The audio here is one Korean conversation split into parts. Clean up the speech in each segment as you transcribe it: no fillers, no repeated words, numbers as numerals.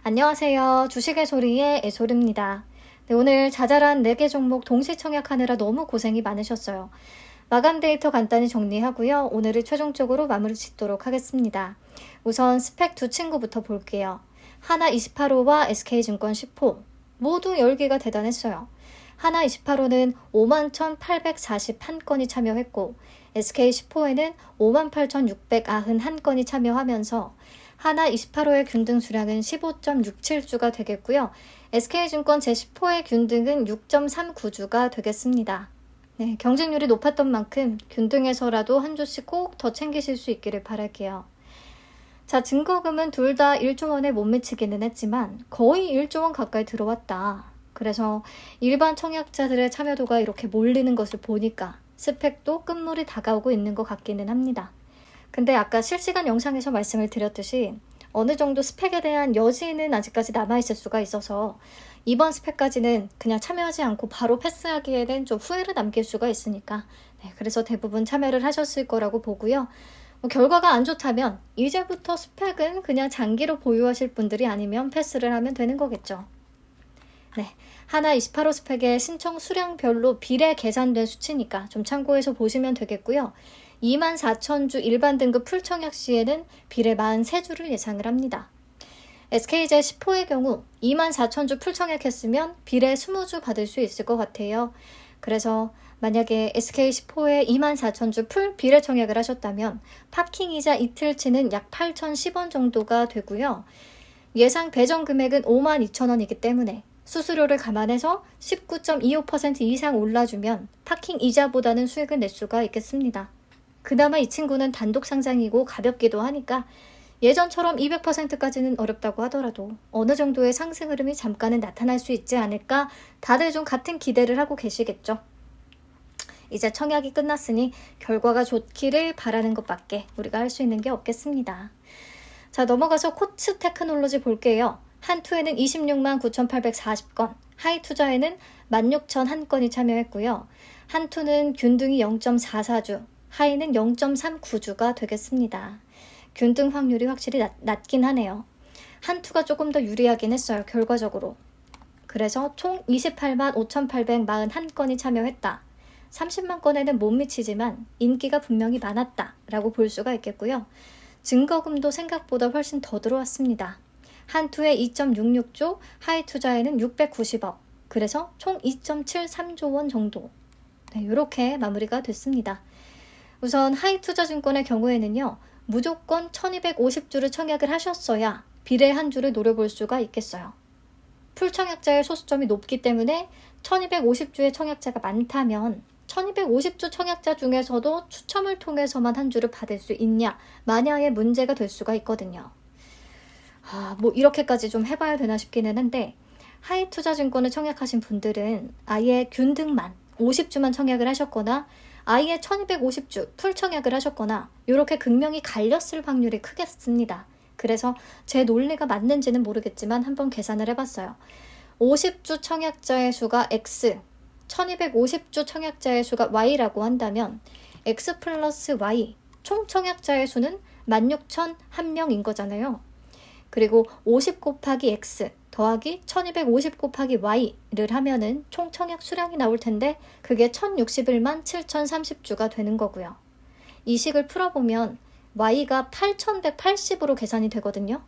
안녕하세요. 주식의 소리의 애솔입니다. 네, 오늘 자잘한 4개 종목 동시 청약하느라 너무 고생이 많으셨어요. 마감 데이터 간단히 정리하고요. 오늘을 최종적으로 마무리 짓도록 하겠습니다. 우선 스펙 두 친구부터 볼게요. 하나 28호와 SK증권 10호 모두 열기가 대단했어요. 하나 28호는 51,841건이 참여했고 SK 10호에는 58,691건이 참여하면서 하나 28호의 균등 수량은 15.67주가 되겠고요. SK증권 제10호의 균등은 6.39주가 되겠습니다. 네, 경쟁률이 높았던 만큼 균등에서라도 한 주씩 꼭 더 챙기실 수 있기를 바랄게요. 자, 증거금은 둘 다 1조 원에 못 미치기는 했지만 거의 1조 원 가까이 들어왔다. 그래서 일반 청약자들의 참여도가 이렇게 몰리는 것을 보니까 스펙도 끝물이 다가오고 있는 것 같기는 합니다. 근데 아까 실시간 영상에서 말씀을 드렸듯이 어느 정도 스펙에 대한 여지는 아직까지 남아있을 수가 있어서 이번 스펙까지는 그냥 참여하지 않고 바로 패스하기에는 좀 후회를 남길 수가 있으니까 그래서 대부분 참여를 하셨을 거라고 보고요. 결과가 안 좋다면 이제부터 스펙은 그냥 장기로 보유하실 분들이 아니면 패스를 하면 되는 거겠죠. 네, 하나 28호 스펙의 신청 수량별로 비례 계산된 수치니까 좀 참고해서 보시면 되겠고요. 24,000주 일반 등급 풀청약 시에는 비례 43주를 예상을 합니다. SK제 10호의 경우 24,000주 풀청약했으면 비례 20주 받을 수 있을 것 같아요. 그래서 만약에 SK 10호에 24,000주 풀 비례 청약을 하셨다면 파킹이자 이틀치는 약 8,010원 정도가 되고요. 예상 배정 금액은 52,000원이기 때문에 수수료를 감안해서 19.25% 이상 올라주면 파킹 이자보다는 수익을 낼 수가 있겠습니다. 그나마 이 친구는 단독 상장이고 가볍기도 하니까 예전처럼 200%까지는 어렵다고 하더라도 어느 정도의 상승 흐름이 잠깐은 나타날 수 있지 않을까 다들 좀 같은 기대를 하고 계시겠죠. 이제 청약이 끝났으니 결과가 좋기를 바라는 것밖에 우리가 할 수 있는 게 없겠습니다. 자, 넘어가서 코츠 테크놀로지 볼게요. 한투에는 26만 9,840건, 하이투자에는 16,001건이 참여했고요. 한투는 균등이 0.44주, 하이는 0.39주가 되겠습니다. 균등 확률이 확실히 낮긴 하네요. 한투가 조금 더 유리하긴 했어요, 결과적으로. 그래서 총 28만 5,841건이 참여했다. 30만 건에는 못 미치지만 인기가 분명히 많았다 라고 볼 수가 있겠고요. 증거금도 생각보다 훨씬 더 들어왔습니다. 한투에 2.66조, 하이투자에는 690억, 그래서 총 2.73조 원 정도. 네, 이렇게 마무리가 됐습니다. 우선 하이투자증권의 경우에는요. 무조건 1250주를 청약을 하셨어야 비례 한 주를 노려볼 수가 있겠어요. 풀청약자의 소수점이 높기 때문에 1250주의 청약자가 많다면 1250주 청약자 중에서도 추첨을 통해서만 한 주를 받을 수 있냐 마냐의 문제가 될 수가 있거든요. 뭐 이렇게까지 좀 해봐야 되나 싶기는 한데 하이투자증권을 청약하신 분들은 아예 균등만 50주만 청약을 하셨거나 아예 1250주 풀 청약을 하셨거나 이렇게 극명히 갈렸을 확률이 크겠습니다. 그래서 제 논리가 맞는지는 모르겠지만 한번 계산을 해봤어요. 50주 청약자의 수가 X, 1250주 청약자의 수가 Y라고 한다면 X 플러스 Y, 총 청약자의 수는 16,001명인 거잖아요. 그리고 50 곱하기 X 더하기 1250 곱하기 Y를 하면은 총 청약 수량이 나올 텐데 그게 1061만 7030주가 되는 거고요. 이 식을 풀어보면 Y가 8180으로 계산이 되거든요.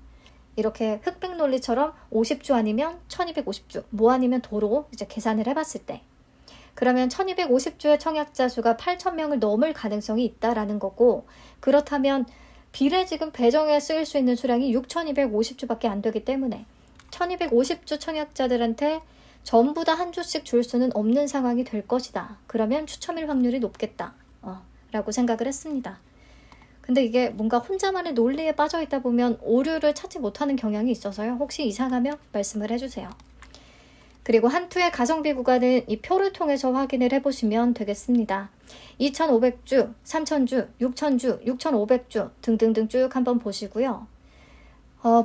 이렇게 흑백 논리처럼 50주 아니면 1250주, 뭐 아니면 도로 이제 계산을 해봤을 때 그러면 1250주의 청약자 수가 8000명을 넘을 가능성이 있다라는 거고 그렇다면 비례 지금 배정에 쓰일 수 있는 수량이 6250주밖에 안 되기 때문에 1250주 청약자들한테 전부 다 한 주씩 줄 수는 없는 상황이 될 것이다. 그러면 추첨일 확률이 높겠다. 라고 생각을 했습니다. 근데 이게 뭔가 혼자만의 논리에 빠져 있다 보면 오류를 찾지 못하는 경향이 있어서요. 혹시 이상하면 말씀을 해주세요. 그리고 한투의 가성비 구간은 이 표를 통해서 확인을 해보시면 되겠습니다. 2,500주, 3,000주, 6,000주, 6,500주 등등등 쭉 한번 보시고요.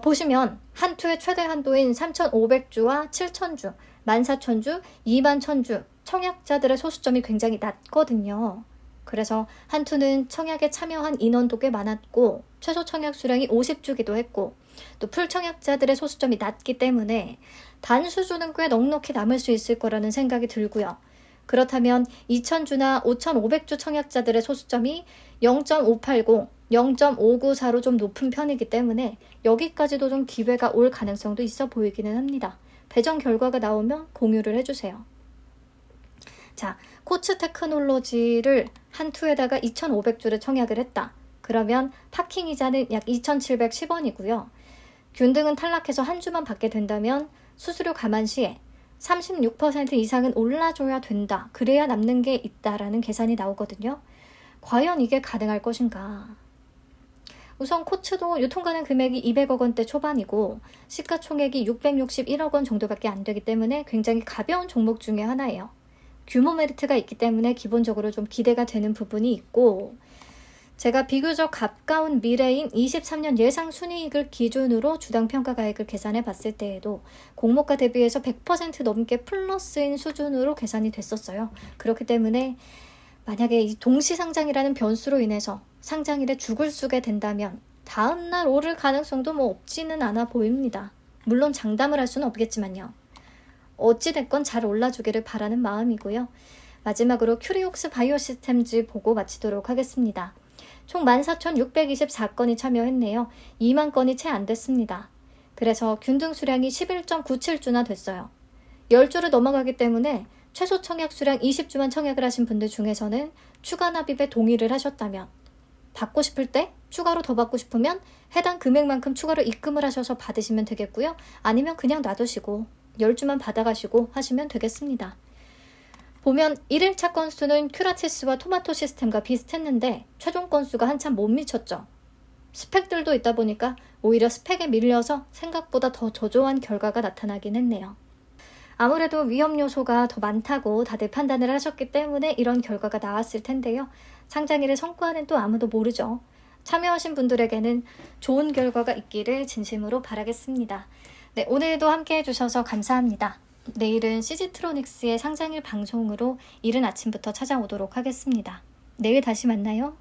보시면 한투의 최대 한도인 3,500주와 7,000주, 14,000주, 21,000주 청약자들의 소수점이 굉장히 낮거든요. 그래서 한투는 청약에 참여한 인원도 꽤 많았고 최소 청약 수량이 50주기도 했고 또 풀청약자들의 소수점이 낮기 때문에 단수주는 꽤 넉넉히 남을 수 있을 거라는 생각이 들고요. 그렇다면 2000주나 5500주 청약자들의 소수점이 0.580, 0.594로 좀 높은 편이기 때문에 여기까지도 좀 기회가 올 가능성도 있어 보이기는 합니다. 배정 결과가 나오면 공유를 해주세요. 자, 코츠 테크놀로지를 한투에다가 2,500주를 청약을 했다. 그러면 파킹 이자는 약 2,710원이고요. 균등은 탈락해서 한 주만 받게 된다면 수수료 감안 시에 36% 이상은 올라줘야 된다. 그래야 남는 게 있다라는 계산이 나오거든요. 과연 이게 가능할 것인가? 우선 코츠도 유통가능 금액이 200억 원대 초반이고 시가총액이 661억 원 정도밖에 안 되기 때문에 굉장히 가벼운 종목 중에 하나예요. 규모 메리트가 있기 때문에 기본적으로 좀 기대가 되는 부분이 있고 제가 비교적 가까운 미래인 23년 예상 순이익을 기준으로 주당 평가가액을 계산해 봤을 때에도 공모가 대비해서 100% 넘게 플러스인 수준으로 계산이 됐었어요. 그렇기 때문에 만약에 이 동시상장이라는 변수로 인해서 상장일에 죽을 쓰게 된다면 다음날 오를 가능성도 없지는 않아 보입니다. 물론 장담을 할 수는 없겠지만요. 어찌됐건 잘 올라주기를 바라는 마음이고요. 마지막으로 큐리옥스 바이오시스템즈 보고 마치도록 하겠습니다. 총 14,624건이 참여했네요. 2만 건이 채 안 됐습니다. 그래서 균등 수량이 11.97주나 됐어요. 10주를 넘어가기 때문에 최소 청약 수량 20주만 청약을 하신 분들 중에서는 추가 납입에 동의를 하셨다면 받고 싶을 때 추가로 더 받고 싶으면 해당 금액만큼 추가로 입금을 하셔서 받으시면 되겠고요. 아니면 그냥 놔두시고 10주만 받아가시고 하시면 되겠습니다. 보면 1일차 건수는 큐라티스와 토마토 시스템과 비슷했는데 최종 건수가 한참 못 미쳤죠. 스펙들도 있다 보니까 오히려 스펙에 밀려서 생각보다 더 저조한 결과가 나타나긴 했네요. 아무래도 위험 요소가 더 많다고 다들 판단을 하셨기 때문에 이런 결과가 나왔을 텐데요. 상장일의 성과는 또 아무도 모르죠. 참여하신 분들에게는 좋은 결과가 있기를 진심으로 바라겠습니다. 네, 오늘도 함께 해주셔서 감사합니다. 내일은 CG트로닉스의 상장일 방송으로 이른 아침부터 찾아오도록 하겠습니다. 내일 다시 만나요.